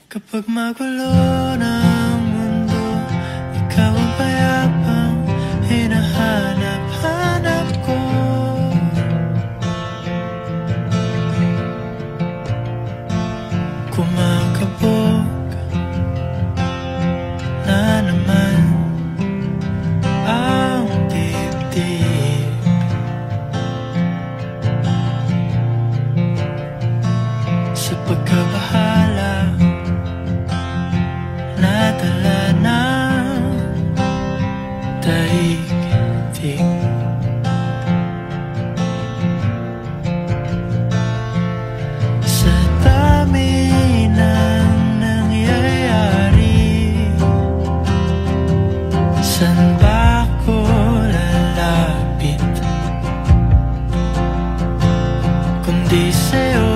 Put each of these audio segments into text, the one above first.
Kapag magulo ng mundo, ikaw ang payapang hinahanap-hanap ko. Kumakabog na naman ang dibdib. Sa pagkabahala nadala ng daigdig. Sa dami ng nangyayari, saan ba ako lalapit kundi sa'yo?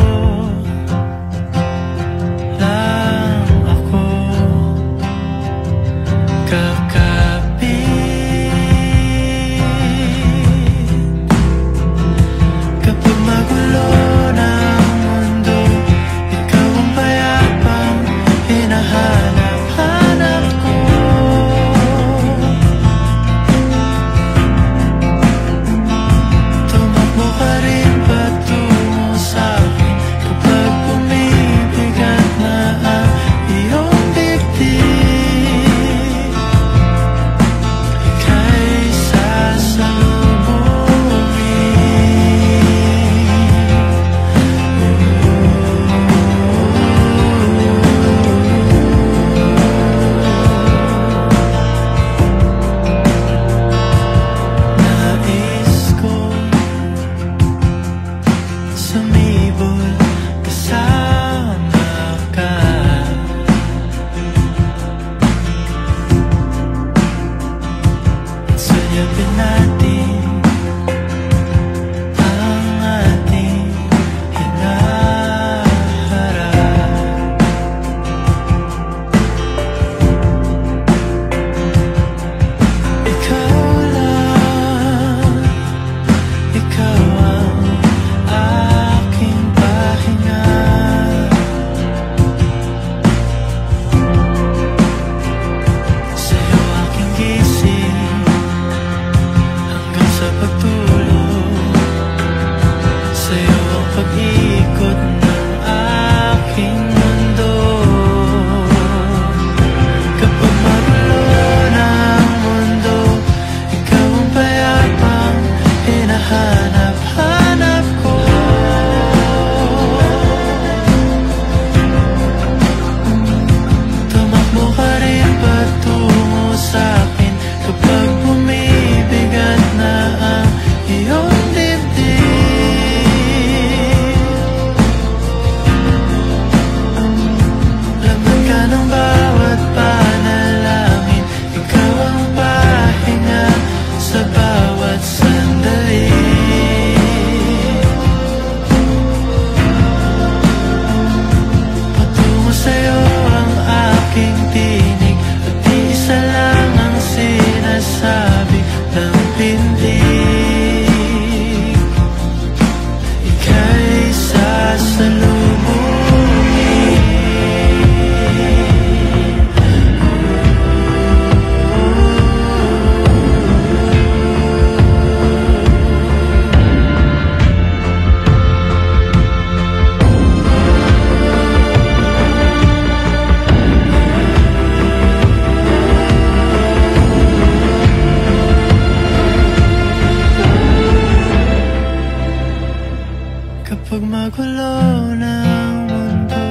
Kapag magulo ng mundo,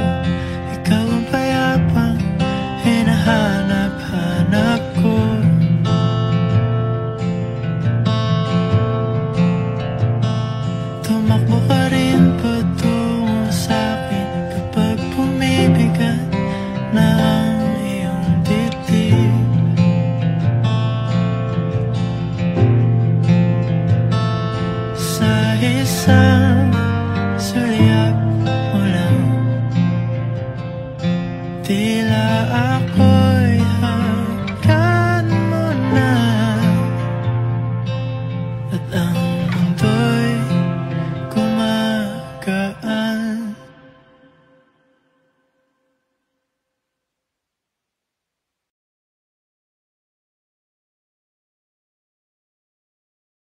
ikaw ang payapang hinahanap-hanap ko. Tumakbo ka rin patungo sa'kin kapag bumibigat na ang iyong dibdib. Sa isang sulyap mo lang, tila ako